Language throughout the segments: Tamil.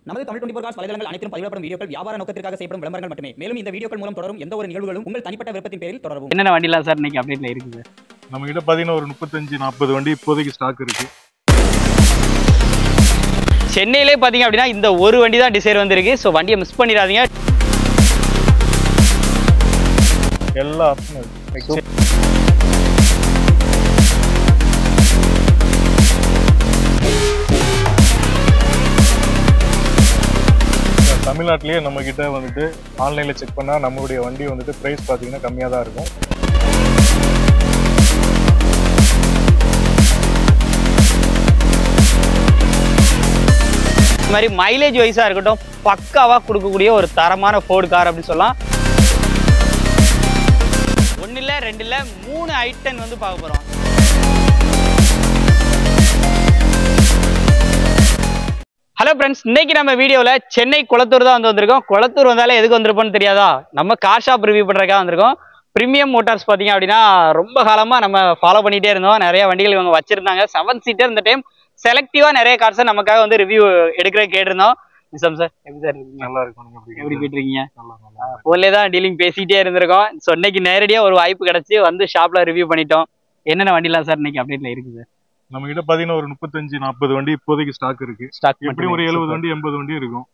நமது தமிழ் 24 காஸ் வலைதளங்கள் அனைத்தும் பதிவிடப்படும் வீடியோக்கள் வியாபார நோக்கத்திற்காக செய்யப்படும் விளம்பரங்கள் மட்டுமே. மேலும் இந்த வீடியோக்கள் மூலம் தொடரும் எந்த ஒரு நிகழ்வுகளும் உங்கள் தனிப்பட்ட விருப்பத்தின் பேரில் தொடரும். என்னென்ன வண்டிலாம் சார் இன்னைக்கு அப்டேட்ல இருக்குது? நம்ம கிட்ட 35-40 வண்டி இப்போதைக்கு ஸ்டாக் இருக்கு. சென்னையிலே பாத்தீங்க அப்படின்னா இந்த ஒரு வண்டி தான் டிசைர் வந்திருக்கு. ஸோ வண்டியை மிஸ் பண்ணிடாதீங்க. எல்லா ஆப்ஷனும் இருக்கு. தமிழ்நாட்டிலேயே நம்ம கிட்ட வந்துட்டு ஆன்லைன்ல செக் பண்ணா நம்மளுடைய வண்டி வந்துட்டு பிரைஸ் பாத்தீங்கன்னா கம்மியா தான் இருக்கும். இந்த மாதிரி மைலேஜ் வைஸா இருக்கட்டும் பக்காவா கொடுக்கக்கூடிய ஒரு தரமான ஃபோர்டு கார் அப்படின்னு சொல்லலாம். 1 இல்ல 2 இல்ல 3 ஐட்டன் வந்து பார்க்க போறோம். ஹலோ ஃப்ரெண்ட்ஸ், இன்னைக்கு நம்ம வீடியோவில் சென்னை குளத்தூர் தான் வந்திருக்கோம். குளத்தூர் வந்தாலே எதுக்கு வந்திருப்போம்னு தெரியாதா? நம்ம கார் ஷாப் ரிவ்யூ பண்ணுறதுக்காக வந்திருக்கோம். ப்ரீமியம் மோட்டார்ஸ் பார்த்தீங்க அப்படின்னா ரொம்ப காலமாக நம்ம ஃபாலோ பண்ணிகிட்டே இருந்தோம். நிறைய வண்டிகள் இவங்க வச்சிருந்தாங்க. 7 சீட்டர் இந்த டைம் செலக்டிவாக நிறைய கார்ஸை நமக்காக வந்து ரிவ்யூ எடுக்கிற கேட்டிருந்தோம். நிசம் சார், எப்படி சார் நல்லா இருக்கும். எப்படி போயிட்டுருக்கீங்க? ஃபோன்லேயே தான் டீலிங் பேசிகிட்டே இருந்திருக்கோம். ஸோ இன்னைக்கு நேரடியாக ஒரு வாய்ப்பு கிடச்சி வந்து ஷாப்பில் ரிவ்யூ பண்ணிட்டோம். என்னென்ன வண்டிலாம் சார் இன்னைக்கு அப்டேட்டில் இருக்குது சார்? நம்ம கிட்ட 35-40 வண்டி இப்போதைக்கு ஸ்டாக் இருக்கு. எப்படி ஒரு 70 வண்டி 80 வண்டி இருக்கும்.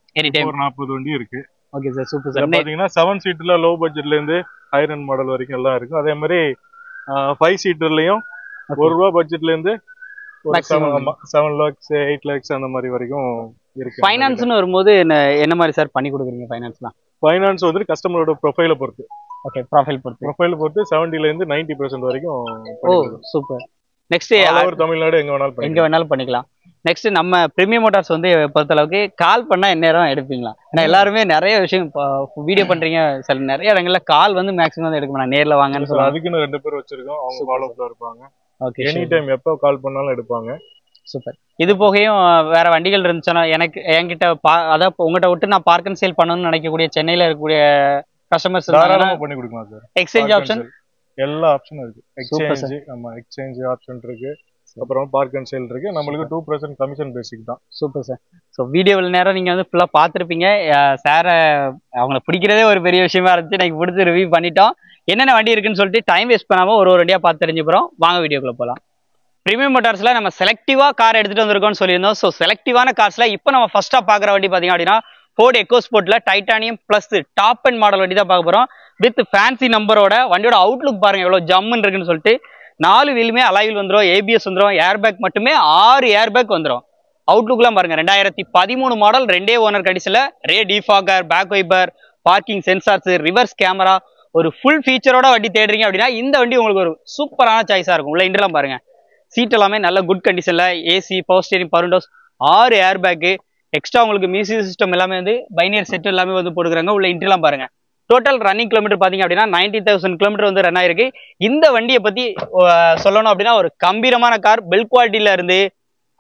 ஒரு 40 வண்டி இருக்கு. Okay sir, super sir. பாத்தீங்கன்னா 7 சீட்டர்ல லோ பட்ஜெட்ல இருந்து ஹையர் எண்ட் மாடல் வரைக்கும் எல்லாம் இருக்கும். அதே மாதிரி 5 சீட்டர்லயும் ₹1 பட்ஜெட்ல இருந்து 7 lakhs 8 lakhs அந்த மாதிரி வரைக்கும் இருக்கு. ஃபைனான்ஸ்னு வரும்போது என்ன மாதிரி சார் பண்ணி கொடுக்குறீங்க? ஃபைனான்ஸ் வந்து கஸ்டமரோட ப்ரொஃபைலை பொறுத்து. ஓகே, ப்ரொஃபைல் பொறுத்து 70ல இருந்து 90% வரைக்கும். ஓ சூப்பர். நெக்ஸ்ட் தமிழ்நாடு எங்க வேணாலும் பண்ணிக்கலாம். நெக்ஸ்ட் நம்ம பிரீமியம் மோட்டார்ஸ் வந்து பொறுத்தளவுக்கு கால் பண்ணா எந்நேரம் எடுப்பீங்களா? ஏன்னா எல்லாருமே நிறைய விஷயம் வீடியோ பண்றீங்க, சில நிறைய இடங்கள்ல கால் வந்து மேக்ஸிமம் வந்து எடுக்க மாட்டாங்க, நேர்ல வாங்கன்னு சொல்லுவாங்க. அதுக்குன்னு 2 பேர் வச்சிருக்கோம், அவங்க ஃபாலோ அப்ல இருப்பாங்க. ஓகே, எனி டைம் எப்போ கால் பண்ணாலும் எடுப்பாங்க. சூப்பர். இது போகையும் வேற வண்டிகள் இருந்துச்சுன்னா என்கிட்ட அதான் உங்ககிட்ட விட்டு நான் பார்க் அண்ட் சேல் பண்ணணும்னு நினைக்கக்கூடிய சென்னையில இருக்கக்கூடிய கஸ்டமர்ஸ் தாராளமா பண்ணி கொடுக்கலாம் சார். எக்ஸ்சேஞ்ச் ஆப்ஷன் எல்லா ஆப்ஷனும் இருக்கு. எக்ஸ்சேஞ்ச் ஆப்ஷன் இருக்கு. அப்புறம் பார்க் அண்ட் சேல் இருக்கு. நம்மளுக்கு 2% கமிஷன் பேசிக் தான். Super sir. ஸோ வீடியோவில் நேரம் நீங்க வந்து ஃபுல்லா பார்த்துருப்பீங்க. சாரை அவங்கள பிடிக்கிறதே ஒரு பெரிய விஷயமா இருந்துச்சு. எனக்கு பிடிச்சி ரிவ்யூ பண்ணிட்டோம். என்னென்ன வண்டி இருக்குன்னு சொல்லிட்டு டைம் வேஸ்ட் பண்ணாம ஒரு வண்டியா பார்த்து தெரிஞ்சுக்கிறோம். வாங்க வீடியோக்குள்ள போகலாம். பிரீமியம் மோட்டார்ஸ்ல நம்ம செலக்டிவா கார் எடுத்துட்டு வந்திருக்கோம்னு சொல்லியிருந்தோம். ஸோ செலக்டிவான கார்ஸ்ல இப்போ நம்ம ஃபர்ஸ்டா பாக்குற வண்டி பாத்தீங்க அப்படின்னா ஃபோர்டு எக்கோஸ்போர்ட்ல titanium plus top end model வண்டி தான் பார்க்க போறோம். வித் ஃபேன்சி நம்பரோட. வண்டியோட அவுட்லுக் பாருங்க எவ்வளவு ஜம்முன்னு இருக்குன்னு சொல்லிட்டு. 4 வீலுமே அலாயில் வந்துடும், ஏபிஎஸ் வந்துடும், ஏர் பேக் மட்டுமே 6 ஏர் பேக் வந்துடும். அவுட்லுக்லாம் பாருங்க 2013 மாடல், 2 ஓனர் கண்டிஷன்ல. Rear defogger, back wiper, parking sensors, reverse camera, ஒரு ஃபுல் ஃபீச்சரோட வண்டி தேடுறீங்க அப்படின்னா இந்த வண்டி உங்களுக்கு ஒரு சூப்பரான சாய்ஸா இருக்கும். உள்ள இன்டர்லாம் பாருங்க, சீட் எல்லாமே நல்ல குட் கண்டிஷன்ல, AC, power steering, power windows, 6 air bag, extra உங்களுக்கு மியூசிக் சிஸ்டம் எல்லாமே வந்து பைனியர் செட் எல்லாமே வந்து போட்டுக்கிறாங்க. உள்ள இன்டர்லாம் பாருங்க. டோட்டல் ரன்னிங் கிலோமீட்டர் பாத்தீங்க அப்படின்னா 90,000 கிலோமீட்டர் வந்து ரன் ஆயிருக்கு. இந்த வண்டியை பத்தி சொல்லணும் அப்படின்னா ஒரு கம்பீரமான கார், பில்ட் குவாலிட்டியில இருந்து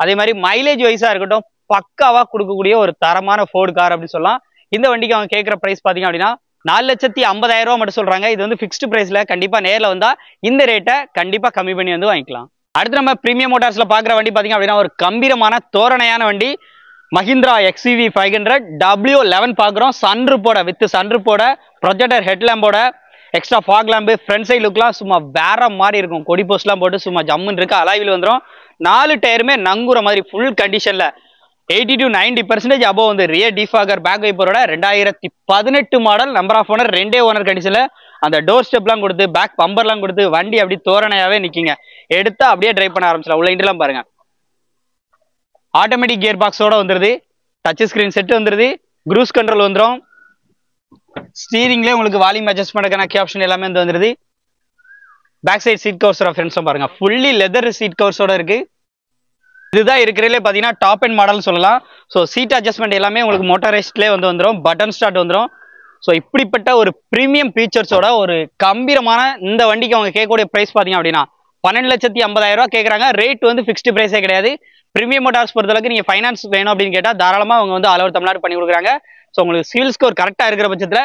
அதே மாதிரி மைலேஜ் வைஸா இருக்கட்டும் பக்காவா கொடுக்கக்கூடிய ஒரு தரமான ஃபோர்டு கார் அப்படின்னு சொல்லலாம். இந்த வண்டிக்கு அவங்க கேட்கிற பிரைஸ் பாத்தீங்க அப்படின்னா 4,50,000 மட்டும் சொல்றாங்க. இது வந்து ஃபிக்ஸ்டு பிரைஸ்ல. கண்டிப்பா நேர்ல வந்தா இந்த ரேட்டை கண்டிப்பா கம்மி பண்ணி வந்து வாங்கிக்கலாம். அடுத்து நம்ம பிரீமியம் மோட்டார்ஸ்ல பாக்குற வண்டி பாத்தீங்க அப்படின்னா ஒரு கம்பீரமான தோரணையான வண்டி, மஹிந்திரா XUV 500 W11 பாக்குறோம். சன்ரூப்போட, வித் சன்ரூப்போட, ப்ரொஜெக்டர் ஹெட்லாம்போட, extra fog lamp, front side லுக்லாம் சும்மா வேற மாதிரி இருக்கும். கொடி போஸ்ட்லாம் போட்டு சும்மா ஜம்முன்னு இருக்கு. அலாய்வில் வந்துடும். 4 டயருமே நங்குற மாதிரி ஃபுல் கண்டிஷன்ல. 80 to 90% அபோவ் வந்து ரியர் டிஃபாகர், பேக் வைப்பரோட. 2018 model, number of owner 2 owner கண்டிஷன்ல. அந்த டோர் ஸ்டெப்லாம் கொடுத்து, பேக் பம்பர்லாம் கொடுத்து வண்டி அப்படி தோரணையாவே நிற்கிங்க. எடுத்தா அப்படியே டிரைவ் பண்ண ஆரம்பிச்சலாம். உள்ள இன்டர்லாம் பாருங்க, ஆட்டோமேட்டிக் கியர் பாக்ஸோட வந்துருது, டச் ஸ்கிரீன் செட் வந்துருது, க்ரூஸ் கண்ட்ரோல் வந்துடும். ஸ்டீரிங்லேயே உங்களுக்கு வால்யூம் அட்ஜஸ்ட் பண்ணுறதுக்கான கீ ஆப்ஷன் எல்லாமே வந்து வந்துருது. பேக் சைட் சீட் கவர்ஸோட ஃப்ரெண்ட்ஸும் பாருங்க, ஃபுல்லி லெதர் சீட் கவர்ஸோட இருக்கு. இதுதான் இருக்கிறதுலே பார்த்தீங்கன்னா டாப் அண்ட் மாடல் சொல்லலாம். ஸோ சீட் அட்ஜஸ்ட்மெண்ட் எல்லாமே உங்களுக்கு மோட்டரைஸ்ட்லேயே வந்து வந்துடும், பட்டன் ஸ்டார்ட் வந்துடும். ஸோ இப்படிப்பட்ட ஒரு ப்ரீமியம் ஃபீச்சர்ஸோட ஒரு கம்பீரமான இந்த வண்டிக்கு அவங்க கேட்கக்கூடிய ப்ரைஸ் பார்த்தீங்க அப்படின்னா 12,50,000 கேட்குறாங்க. ரேட் வந்து ஃபிக்ஸ்டு ப்ரைஸே கிடையாது. பிரீமியம் மோட்டார்ஸ் பொறுத்தளவுக்கு நீங்க ஃபைனான்ஸ் வேணும் அப்படின்னு கேட்டா தாராளமா அவங்க வந்து ஆல் ஓவர் தமிழ்நாடு பண்ணி கொடுக்குறாங்க. ஸோ உங்களுக்கு சிவில் ஸ்கோர் கரெக்டா இருக்கிற பட்சத்துல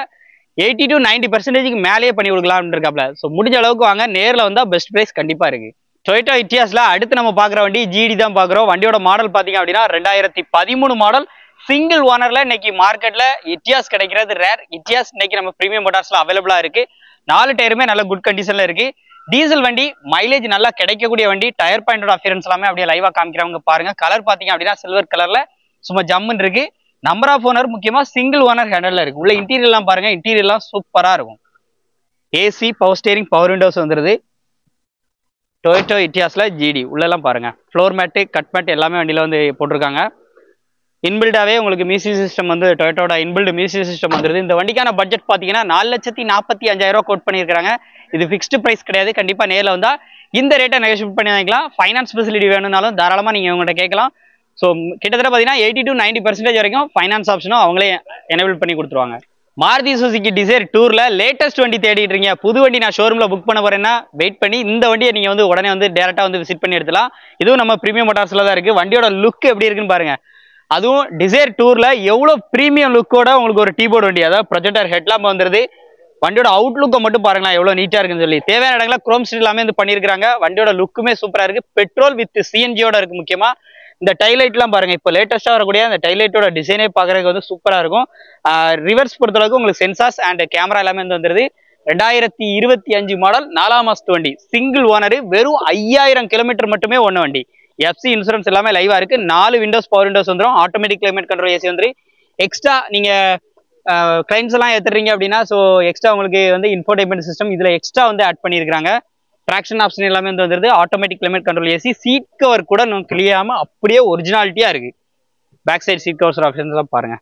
80 to 90% மேலேயே பண்ணி கொடுக்கலாம் இருக்காப்ல. ஸோ முடிஞ்ச அளவுக்கு வாங்க, நேரில் வந்தா பெஸ்ட் பிரைஸ் கண்டிப்பா இருக்கு. டொயோட்டா இட்டியாஸ்ல அடுத்து நம்ம பாக்குற வண்டி ஜிடி தான் பாக்குறோம். வண்டியோட மாடல் பாத்தீங்க அப்படின்னா 2013 மாடல், சிங்கிள் ஓனர்ல இன்னைக்கு மார்க்கெட்ல இட்டியாஸ் கிடைக்கிறது ரேர். இட்டியாஸ் இன்னைக்கு நம்ம பிரீமியம் மோட்டார்ஸ்ல அவைலபிளா இருக்கு. 4 டயருமே நல்ல குட் கண்டிஷன்ல இருக்கு. டீசல் வண்டி, மைலேஜ் நல்லா கிடைக்கக்கூடிய வண்டி. டயர் பாயிண்டோட அஃபியரன்ஸ் எல்லாமே அப்படியே லைவா காமிக்கிறவங்க பாருங்க. கலர் பாத்தீங்க அப்படின்னா சில்வர் கலர்ல சும்மா ஜம்முன்னு இருக்கு. நம்பர் ஆஃப் ஓனர் முக்கியமா சிங்கிள் ஓனர் ஹேண்டல்ல இருக்கு. உள்ள இன்டீரியர் எல்லாம் பாருங்க, இன்டீரியர் எல்லாம் சூப்பரா இருக்கும். AC, power steering, power Windows வந்துருது. டொயோட்டோ இட்டியாஸ்ல ஜிடி உள்ள எல்லாம் பாருங்க. ஃப்ளோர் மேட்டு, கட் மேட் எல்லாமே வண்டியில வந்து போட்டிருக்காங்க. இன்பில்டாவே உங்களுக்கு மியூசிக் சிஸ்டம் வந்து டொயோட்டோட இன்பில்டு மியூசிக் சிஸ்டம் வந்துருது. இந்த வண்டிக்கான பட்ஜெட் பாத்தீங்கன்னா 4,45,000 கோட் பண்ணியிருக்காங்க. இது ஃபிக்ஸ்டு பிரைஸ் கிடையாது. கண்டிப்பா நேரில் வந்தா இந்த ரேட்டை நெகோஷியேட் பண்ணி வாங்கிக்கலாம். ஃபைனான்ஸ் ஃபெசிலிட்டி வேணும்னாலும் தாராளமா நீங்க உங்கள்கிட்ட கேட்கலாம். ஸோ கிட்டத்தட்ட பார்த்தீங்கன்னா 80 to 90% வரைக்கும் ஃபைனான்ஸ் ஆப்ஷனும் அவங்களே எனேபிள் பண்ணி கொடுத்துருவாங்க. மாருதி சுசுகி டிசைர் டூர்ல லேட்டஸ்ட் வண்டி தேடிட்டு இருக்கீங்க, புது வண்டி நான் ஷோரூம்ல புக் பண்ண போறேன்னா வெயிட் பண்ணி இந்த வண்டியை நீங்க வந்து உடனே வந்து டேரக்டா வந்து விசிட் பண்ணி எடுத்துலாம். இதுவும் நம்ம பிரீமியம் மோட்டார்ஸ்ல தான் இருக்கு. வண்டியோட லுக் எப்படி இருக்குன்னு பாருங்க. அதுவும் டிசைர் டூர்ல எவ்வளவு பிரீமியம் லுக்கோட உங்களுக்கு ஒரு டீபோர்டு வண்டி, அதாவது ப்ரொஜெக்டர் ஹெட்லாம்ப் வந்துருது. வண்டியோட அவுட்லுக்கை மட்டும் பாருங்களா எவ்வளவு நீட்டா இருக்குன்னு சொல்லி. தேவையான இடங்கள குரோம் ஸ்டீல் எல்லாமே வந்து பண்ணிருக்காங்க. வண்டியோட லுக்குமே சூப்பரா இருக்கு. பெட்ரோல் வித் சிஎன்ஜியோட இருக்கு. முக்கியமா இந்த டைலைட் எல்லாம் பாருங்க, இப்போ லேட்டஸ்டா வரக்கூடிய அந்த டைலைட்டோட டிசைனே பாக்குறதுக்கு வந்து சூப்பரா இருக்கும். ரிவர்ஸ் பொறுத்தளவுக்கு உங்களுக்கு சென்சார்ஸ் அண்ட் கேமரா எல்லாமே வந்து வந்துருது. 2025 மாடல் 4ஆம் மாசத்து வண்டி, சிங்கிள் ஓனர், வெறும் 5000 கிலோமீட்டர் மட்டுமே ஒன்று வண்டி. எஃப்சி இன்சூரன்ஸ் எல்லாமே லைவா இருக்கு. 4 விண்டோஸ் பவர் விண்டோஸ் வந்துடும். ஆட்டோமேட்டிக் கிளைமேட் கண்ட்ரோல் ஏசி வந்துரு. எக்ஸ்ட்ரா நீங்க கிளைம்ஸ் எல்லாம் ஏத்துறீங்க அப்படின்னா ஸோ எக்ஸ்ட்ரா உங்களுக்கு வந்து இன்ஃபோர்டைன்மெண்ட் சிஸ்டம் இதுல எக்ஸ்ட்ரா வந்து ஆட் பண்ணியிருக்காங்க. ட்ராக்ஷன் ஆப்ஷன் எல்லாமே வந்து வந்துருது. Automatic climate control AC. Seat cover கூட நம்ம கிளியாம அப்படியே ஒரிஜினாலிட்டியா இருக்கு. Back side seat covers options எல்லாம் பாருங்க.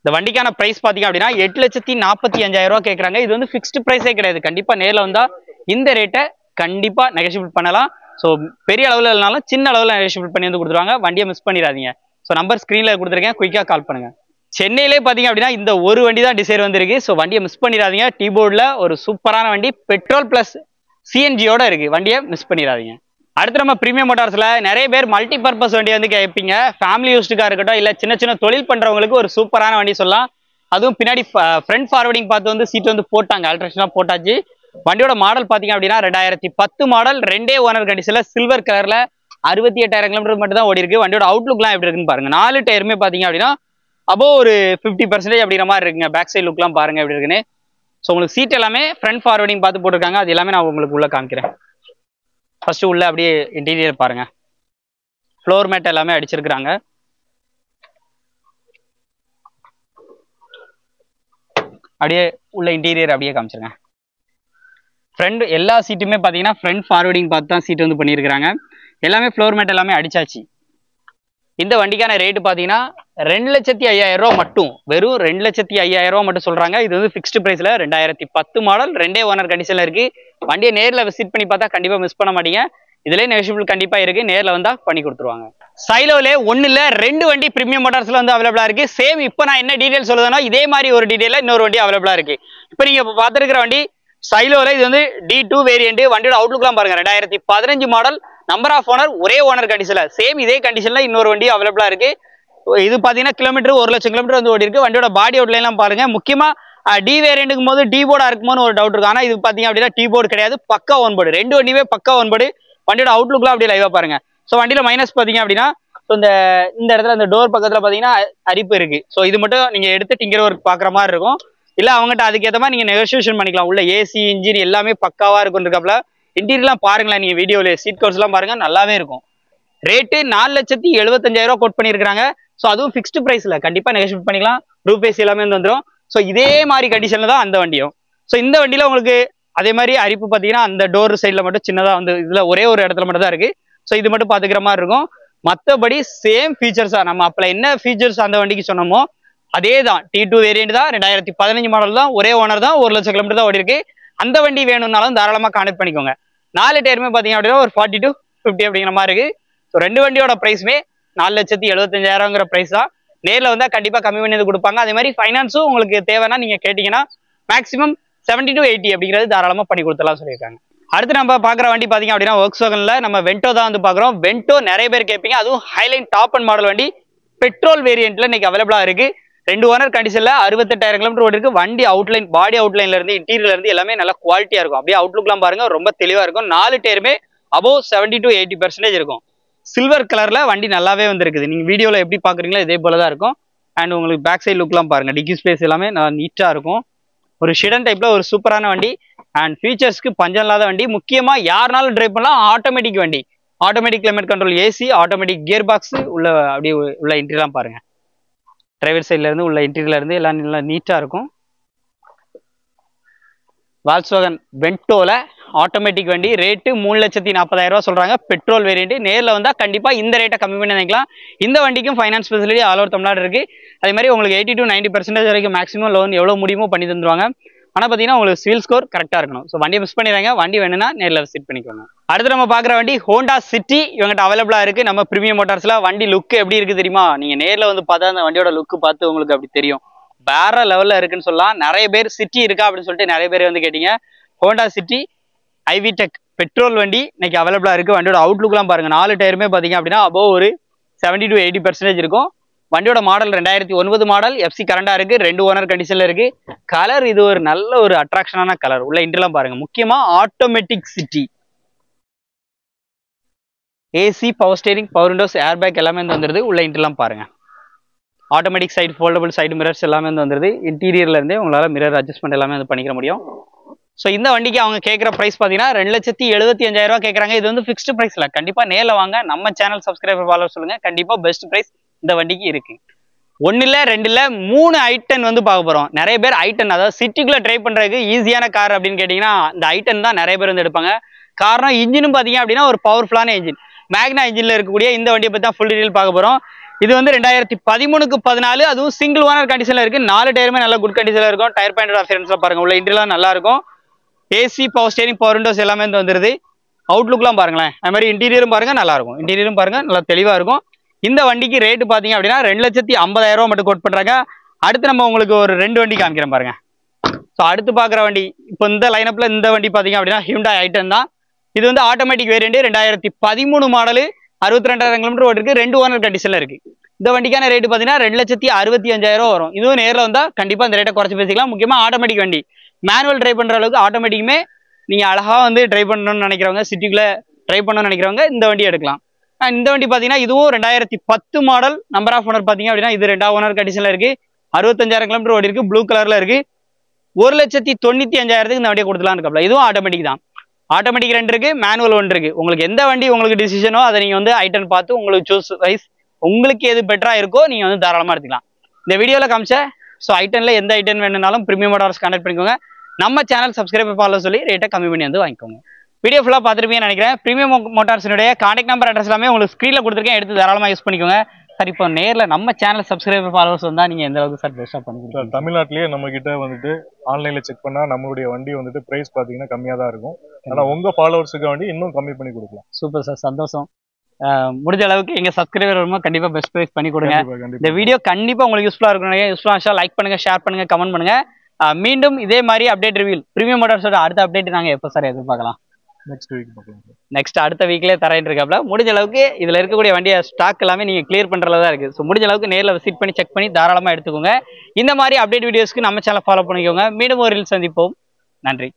இந்த வண்டிக்கான பிரைஸ் பாத்தீங்க அப்படின்னா 8,45,000 கேட்கறாங்க. இது வந்து ஃபிக்ஸ்டு பிரைஸே கிடையாது. கண்டிப்பா நேரில் வந்தா இந்த ரேட்டை கண்டிப்பா நெகோஷியபிள் பண்ணலாம். ஸோ பெரிய அளவில் இல்லைனாலும் சின்ன அளவில் நெகோஷியபிள் பண்ணி வந்து கொடுத்துருவாங்க. வண்டியை மிஸ் பண்ணிடாதீங்க. ஸோ நம்பர் ஸ்க்ரீனில் கொடுத்துருக்கேன், குயிக்காக கால் பண்ணுங்க. சென்னையிலே பார்த்தீங்க அப்படின்னா இந்த ஒரு வண்டி தான் டிசைர் வந்திருக்கு. ஸோ வண்டியை மிஸ் பண்ணிடாதீங்க. டீபோர்டில் ஒரு சூப்பரான வண்டி, பெட்ரோல் பிளஸ் சிஎன்ஜியோட இருக்கு. வண்டியை மிஸ் பண்ணிடாதீங்க. அடுத்து நம்ம பிரீமியம் மோட்டார்ஸ்ல நிறைய பேர் மல்டி பர்பஸ் வண்டி வந்து கேட்பீங்க. ஃபேமிலி யூஸ்டுக்காக இருக்கட்டும், இல்லை சின்ன சின்ன தொழில் பண்றவங்களுக்கு ஒரு சூப்பரான வண்டி சொல்லலாம். அதுவும் பின்னாடி ஃப்ரண்ட் ஃபார்வர்டிங் பார்த்து வந்து சீட் வந்து போட்டாங்க, ஆல்ட்ரேஷனாக போட்டாச்சு. வண்டியோட மாடல் பார்த்தீங்க அப்படின்னா 2010 மாடல், 2 ஓனர் கண்டிஷன்ல சில்வர் கலர்ல 68,000 கிலோமீட்டர் மட்டும் தான் ஓடி இருக்கு. வண்டியோட அவுட்லுக்லாம் எப்படி இருக்குன்னு பாருங்க. 4 டயருமே பார்த்தீங்க அப்படின்னா அபோ ஒரு 50% அப்படிங்கிற மாதிரி இருக்குங்க. பேக் சைட் லுக்லாம் பாருங்க எப்படி இருக்குன்னு. ஸோ உங்களுக்கு சீட் எல்லாமே ஃப்ரண்ட் ஃபார்வர்டிங் பார்த்து போட்டிருக்காங்க. அது எல்லாமே நான் உங்களுக்கு உள்ள காமிக்கிறேன். ஃபர்ஸ்ட் உள்ள அப்படியே இன்டீரியர் பாருங்க. ஃப்ளோர் மேட் எல்லாமே அடிச்சிருக்காங்க. அப்படியே உள்ள இன்டீரியர் அப்படியே காமிச்சிருங்க. ஃப்ரண்ட் எல்லா சீட்டுமே பார்த்தீங்கன்னா ஃப்ரண்ட் ஃபார்வர்டிங் பார்த்து தான் சீட் வந்து பண்ணியிருக்காங்க. எல்லாமே ஃப்ளோர் மேட் எல்லாமே அடிச்சாச்சு. இந்த வண்டிக்கான ரேட்டு பார்த்தீங்கன்னா 2,05,000 மட்டும், வெறும் 2,05,000 மட்டும் சொல்றாங்க. இது வந்து ஃபிக்ஸ்டு பிரைஸ்ல 2010 மாடல், 2 ஓனர் கண்டிஷன்ல இருக்கு. வண்டியை நேரில் விசிட் பண்ணி பார்த்தா கண்டிப்பா மிஸ் பண்ண மாட்டீங்க. இதுலேயே நெகோஷியபிள் கண்டிப்பா இருக்கு. நேரில் வந்தா பண்ணி கொடுத்துருவாங்க. சைலோல 1 இல்ல 2 வண்டி பிரீமியம் மோட்டார்ஸ்ல வந்து அவைலபிளா இருக்கு. சேம் இப்போ நான் என்ன டீடைல் சொல்லுவேன்னா இதே மாதிரி ஒரு டீடைல இன்னொரு வண்டி அவைலபிளா இருக்கு. இப்போ நீங்க பார்த்துருக்கிற வண்டி சைலோல, இது வந்து D2 வேரியன்ட். வண்டியோட அவுட்லுக்லாம் பாருங்க. 2015 மாடல், நம்பர் ஆஃப் ஓனர் ஒரே ஓனர் கண்டிஷன்ல, சேம் இதே கண்டிஷன்ல இன்னொரு வண்டி அவைலபிளா இருக்கு. இது பாத்தீங்கன்னா கிலோமீட்டர் 1,00,000 கிலோமீட்டர் வந்து ஓடி இருக்கு. வண்டியோட பாடி அவுட்லைன்லாம் பாருங்க. முக்கியமா டி வேரியன்ட்டுக்கும் போது டி போர்டா இருக்குமோன்னு ஒரு டவுட் இருக்கு. ஆனா இது பாத்தீங்க அப்படின்னா டி போர்டு கிடையாது, பக்கா ஒன் போர்டு. 2 வண்டியுமே பக்கா ஒன் போர்டு. வண்டியோட அவுட்லுக்லாம் அப்படியே லைவா பாருங்க. ஸோ வண்டியில மைனஸ் பாத்தீங்க அப்படின்னா இந்த இடத்துல இந்த டோர் பக்கத்துல பாத்தீங்கன்னா அரிப்பு இருக்கு. ஸோ இது மட்டும் நீங்க எடுத்து டிங்கர் ஒர்க் பாக்குற மாதிரி இருக்கும். இல்ல அவங்ககிட்ட அதுக்கேற்ற மாதிரி நீங்க நெகோசியேஷன் பண்ணிக்கலாம். உள்ள ஏசி இன்ஜின் எல்லாமே பக்காவா இருக்கும். இருக்காப்ல இன்டீரியர்லாம் பாருங்களேன் நீங்க வீடியோல, சீட் கவர்ஸ் எல்லாம் பாருங்க, நல்லாவே இருக்கும். ரேட்டு 4,75,000 கோட் பண்ணியிருக்காங்க. ஸோ அதுவும் ஃபிக்ஸ்டு பிரைஸ்ல கண்டிப்பா நெகோஷியேட் பண்ணிக்கலாம். ரூப் ஏசி எல்லாமே வந்து வந்துடும். ஸோ இதே மாதிரி கண்டிஷன்ல தான் அந்த வண்டியும். ஸோ இந்த வண்டியில உங்களுக்கு அதே மாதிரி அரிப்பு பார்த்தீங்கன்னா அந்த டோர் சைட்ல மட்டும் சின்னதா வந்து இதுல ஒரே ஒரு இடத்துல மட்டும் தான் இருக்கு. ஸோ இது மட்டும் பாத்துக்கிற மாதிரி இருக்கும். மற்றபடி சேம் ஃபீச்சர்ஸா நம்ம அப்பல என்ன ஃபீச்சர்ஸ் அந்த வண்டிக்கு சொன்னோமோ அதே தான். T2 வேரியன்ட் தான், 2015 மாடல் தான், ஒரே ஓனர் தான், 1,00,000 கிலோமீட்டர் தான் ஓடி இருக்கு. அந்த வண்டி வேணும்னாலும் தாராளமா கான்டெக்ட் பண்ணிக்கோங்க. 4 டயருமே பாத்தீங்க அப்படின்னா ஒரு 40 to 50 அப்படிங்கிற மாதிரி இருக்கு. ஸோ 2 வண்டியோட பிரைஸ்மே 4,75,000 பிரைஸ் தான். நேரில் வந்தா கண்டிப்பா கம்மி பண்ணி வந்து கொடுப்பாங்க. அதே மாதிரி ஃபைனான்ஸும் உங்களுக்கு தேவைன்னா நீங்க கேட்டீங்கன்னா மேக்ஸிமம் 70 to 80 அப்படிங்கிறது தாராளமா பண்ணி கொடுத்தலாம் சொல்லியிருக்காங்க. அடுத்து நம்ம பாக்குற வண்டி பாத்தீங்க அப்படின்னா Volkswagenல நம்ம வென்டோ தான் வந்து பாக்குறோம். வென்டோ நிறைய பேர் கேட்பீங்க. அதுவும் ஹைலைன் டாப் அண்ட் மாடல் வண்டி, பெட்ரோல் வேரியன்ட்ல இன்னைக்கு அவைலபிளா இருக்கு. 2 ஓனர் கண்டிஷன்ல 68,000 கிலோமீட்டர் ஓடி இருக்கு. வண்டி அவுட்லைன், பாடி அவுட்லைன்ல இருந்து இன்டீரியர்ல இருந்து எல்லாமே நல்ல குவாலிட்டியா இருக்கும். அப்படியே அவுட்லுக்லாம் பாருங்க, ரொம்ப தெளிவா இருக்கும். 4 டயருமே அபோவ் 70 to 80% இருக்கும். சில்வர் கலர்ல வண்டி நல்லாவே வந்துருக்குது. நீங்க வீடியோல எப்படி பாக்குறீங்களோ இதே போலதான் இருக்கும். அண்ட் உங்களுக்கு பேக் சைடு லுக்லாம் பாருங்க, டிக்கி ஸ்பேஸ் எல்லாமே நீட்டா இருக்கும். ஒரு ஷிடன் டைப்ல ஒரு சூப்பரான வண்டி. அண்ட் ஃபீச்சர்ஸ்க்கு பஞ்சம் இல்லாத வண்டி. முக்கியமா யாருனாலும் டிரைவ் பண்ணலாம். ஆட்டோமேட்டிக் வண்டி, automatic climate control, AC, automatic gear box உள்ள அப்படியே உள்ள இன்டீரியர்லாம் பாருங்க. டிரைவர் சைட்ல இருந்து உள்ள இன்டீரியர்ல இருந்து எல்லாம் நல்லா நீட்டா இருக்கும். வால்க்ஸ்வாகன் வென்டோல ஆட்டோமேட்டிக் வண்டி. ரேட்டு 3,40,000 ரூபா சொல்றாங்க. Petrol variant. நேரில் வந்தா கண்டிப்பா இந்த ரேட்டை கம்மி பண்ணி நினைக்கலாம். இந்த வண்டிக்கும் finance facility all over Tamil Nadu இருக்கு. அதே மாதிரி உங்களுக்கு 80 to 90% வரைக்கும் மேக்ஸிமம் லோன் எவ்வளவு முடியுமோ பண்ணி தந்துருவாங்க. ஆனா பாத்தீங்கன்னா உங்களுக்கு சிவில் ஸ்கோர் கரெக்டா இருக்கணும். ஸோ வண்டியை மிஸ் பண்ணிடுறாங்க. வண்டி வேணும்னா நேரில் விசிட் பண்ணிக்கோங்க. அடுத்து நம்ம பாக்குற வண்டி ஹோண்டா சிட்டி. இவங்ககிட்ட அவைலபிளா இருக்கு. நம்ம பிரீமியம் மோட்டார்ஸ்ல வண்டி லுக் எப்படி இருக்கு தெரியுமா? நீங்க நேரில் வந்து பார்த்தா அந்த வண்டியோட லுக் பார்த்து உங்களுக்கு அப்படி தெரியும். வேற லெவல்ல இருக்குன்னு சொல்லலாம். நிறைய பேர் சிட்டி இருக்கா அப்படின்னு சொல்லிட்டு நிறைய பேர் வந்து கேட்டீங்க. ஹோண்டா சிட்டி ஐவிடெக் பெட்ரோல் வண்டி இன்னைக்கு அவைலபிளா இருக்கு. வண்டியோட அவுட்லுக்லாம் பாருங்க. 4 டயருமே பாத்தீங்க அப்படின்னா அபோவ் ஒரு 70 to 80% இருக்கும். வண்டியோட மாடல் 2009 மாடல். எஃப்சி கரண்டா இருக்கு. 2 ஓனர் கண்டிஷன்ல இருக்கு. கலர் இது ஒரு நல்ல ஒரு அட்ராக்ஷனான கலர். உள்ள இன்டர்லாம் பாருங்க. முக்கியமா automatic city, AC, power steering, power Windows, air bag எல்லாமே வந்து வந்துருது. உள்ள இன்டர்லாம் பாருங்க. Automatic side foldable side mirrors எல்லாமே வந்து வந்துருது. இன்டீரியர்ல இருந்தே உங்களால மிரர் அட்ஜஸ்ட்மெண்ட் எல்லாமே வந்து பண்ணிக்க முடியும். ஸோ இந்த வண்டிக்கு அவங்க கேட்குற ப்ரைஸ் பார்த்தீங்கன்னா 2,75,000 ரூபா கேட்குறாங்க. இது வந்து ஃபிக்ஸ்டு ப்ரைஸ் இல்லை. கண்டிப்பாக நேரில் வாங்க. நம்ம சேனல் சப்ஸ்கிரைபர் ஃபாலோ சொல்லுங்க. கண்டிப்பாக பெஸ்ட் ப்ரைஸ் இந்த வண்டிக்கு இருக்கு. 1 இல்லை 2 இல்லை 3 i10 வந்து பார்க்க போகிறோம். நிறைய பேர் i10, அதாவது சிட்டிக்குள்ளே ட்ரை பண்ணுறதுக்கு ஈஸியான கார் அப்படின்னு கேட்டிங்கன்னா இந்த i10 தான் நிறைய பேர் வந்து எடுப்பாங்க. காரணம் இன்ஜினும் பார்த்தீங்க அப்படின்னா ஒரு பவர்ஃபுல்லான இன்ஜின். மேக்னா இன்ஜினில் இருக்கக்கூடிய இந்த வண்டியை பற்றி தான் ஃபுல் டீடைல் பார்க்க போகிறோம். இது வந்து 2013க்கு 14, அதுவும் சிங்கிள் ஓனர் கண்டிஷனில் இருக்குது. 4 டயருமே நல்ல குட் கண்டிஷனில் இருக்கும். டயர் பாயிண்ட் அஃபியரன்ஸ்லாம் பாருங்க. உள்ள இன்டீரியர்லாம் நல்லா இருக்கும். AC, power steering, power Windows எல்லாமே வந்து வந்துருது. அவுட்லுக்லாம் பாருங்களேன். அது மாதிரி இன்டீரியரும் பாருங்க, நல்லா இருக்கும். இன்டீரியரும் பாருங்க, நல்லா தெளிவா இருக்கும். இந்த வண்டிக்கு ரேட்டு பாத்தீங்க அப்படின்னா 2,50,000 ரூபா மட்டும் கோட் பண்றாங்க. அடுத்து நம்ம உங்களுக்கு ஒரு 2 வண்டி காமிக்கிறேன் பாருங்க. ஸோ அடுத்து பாக்குற வண்டி இப்போ இந்த லைனப்ல இந்த வண்டி பாத்தீங்க அப்படின்னா ஹியூண்டாய் i10 தான். இது வந்து ஆட்டோமேட்டிக் வேரியன்ட். 2013 மாடலு, 62,000 கிலோமீட்டர் ஓடிருக்கு. 2 ஓனர் கண்டிஷன்ல இருக்கு. இந்த வண்டிக்கான ரேட்டு பாத்தீங்கன்னா 2,65,000 வரும். இதுவும் நேரில் வந்தா கண்டிப்பா இந்த ரேட்டை குறைச்சு பேசிக்கலாம். முக்கியமா ஆட்டோமேட்டிக் வண்டி. மேனுவல் ட்ரை பண்ற அளவுக்கு ஆட்டோமேட்டிக்குமே நீங்க அழகா வந்து ட்ரை பண்ணணும்னு நினைக்கிறவங்க, சிட்டிக்குள்ள ட்ரை பண்ணணும்னு நினைக்கிறவங்க இந்த வண்டி எடுக்கலாம். இந்த வண்டி பாத்தீங்கன்னா இதுவும் 2010 மாடல். நம்பர் ஆஃப் ஓனர் பாத்தீங்க அப்படின்னா இது 2 ஓனர் கண்டிஷன்ல இருக்கு. 65,000 கிலோமீட்டர் ஓடி இருக்கு. ப்ளூ கலர்ல இருக்கு. 1,95,000 இந்த வண்டியை கொடுத்துலாம் இருக்காப்ல. இதுவும் ஆட்டோமேட்டிக் தான். ஆட்டோமேட்டிக் 2 இருக்கு, மேனுவல் 1 இருக்கு. உங்களுக்கு எந்த வண்டி உங்களுக்கு டிசிஷனோ அதை நீங்க வந்து i10 பார்த்து உங்களுக்கு சூஸ் வைஸ் உங்களுக்கு எது பெட்டரா இருக்கோ நீங்க வந்து தாராளமா எடுத்துக்கலாம். இந்த வீடியோல காமிச்ச ஸோ i10ல எந்த i10 வேணும்னாலும் பிரீமியம் மோட்டார்ஸ் கான்டாக்ட் பண்ணிக்கோங்க. நம்ம சேனல் சப்ஸ்கிரைபர் ஃபாலோ சொல்லி ரேட்டை கம்மி பண்ணி வந்து வாங்கிக்கோங்க. வீடியோ ஃபுல்லாக பார்த்துருப்பீங்கன்னு நினைக்கிறேன். பிரீமியம் மோட்டார்ஸினுடைய கான்டாக்ட் நம்பர் அட்ரஸ் எல்லாமே உங்களுக்கு ஸ்க்ரீனில் கொடுத்துருக்கேன். எடுத்து தாராளமாக யூஸ் பண்ணிக்கோங்க. சார் இப்போ நேரில் நம்ம சேனல் சப்ஸ்கிரைபர் ஃபாலோவர்ஸ் வந்தால் நீங்கள் எந்த அளவுக்கு சார் பெஸ்ட்டாக பண்ணிக்கலாம்? தமிழ்நாட்டிலேயே நம்ம கிட்ட வந்துட்டு ஆன்லைனில் செக் பண்ணால் நம்மளுடைய வண்டி வந்துட்டு ப்ரைஸ் பார்த்தீங்கன்னா கம்மியாக தான் இருக்கும். ஆனால் உங்கள் ஃபாலோவர்ஸுக்கு வண்டி இன்னும் கம்மி பண்ணி கொடுக்கலாம். சூப்பர் சார், சந்தோஷம். முடிஞ்ச அளவுக்கு எங்கள் சப்ஸ்கிரைபர் வரும்போது கண்டிப்பாக பெஸ்ட் ப்ரைஸ் பண்ணி கொடுங்க. இந்த வீடியோ கண்டிப்பாக உங்களுக்கு யூஸ்ஃபுல்லாக இருக்கும். யூஸ்ஃபுல்லாக லைக் பண்ணுங்கள், ஷேர் பண்ணுங்கள், கமெண்ட் பண்ணுங்கள். மீண்டும் இதே மாதிரி அப்டேட் ரிவ்யூ பிரீமியம் மோட்டார்ஸோட அடுத்த அப்டேட் நாங்கள் எப்போ சார் எதிர்பார்க்கலாம்? நெக்ஸ்ட் அடுத்த வீக்லேயே தரேன் இருக்காப்ல. முடிஞ்ச அளவுக்கு இதில் இருக்கக்கூடிய வண்டியை ஸ்டாக் எல்லாமே நீங்கள் கிளியர் பண்ணுறதா தான் இருக்குது. ஸோ முடிஞ்ச அளவுக்கு நேரில் விசிட் பண்ணி செக் பண்ணி தாராளமாக எடுத்துக்கோங்க. இந்த மாதிரி அப்டேட் வீடியோஸ்க்கு நம்ம சேனல் ஃபாலோ பண்ணிக்கோங்க. மீண்டும் ஒரு ரீல் சந்திப்போம். நன்றி.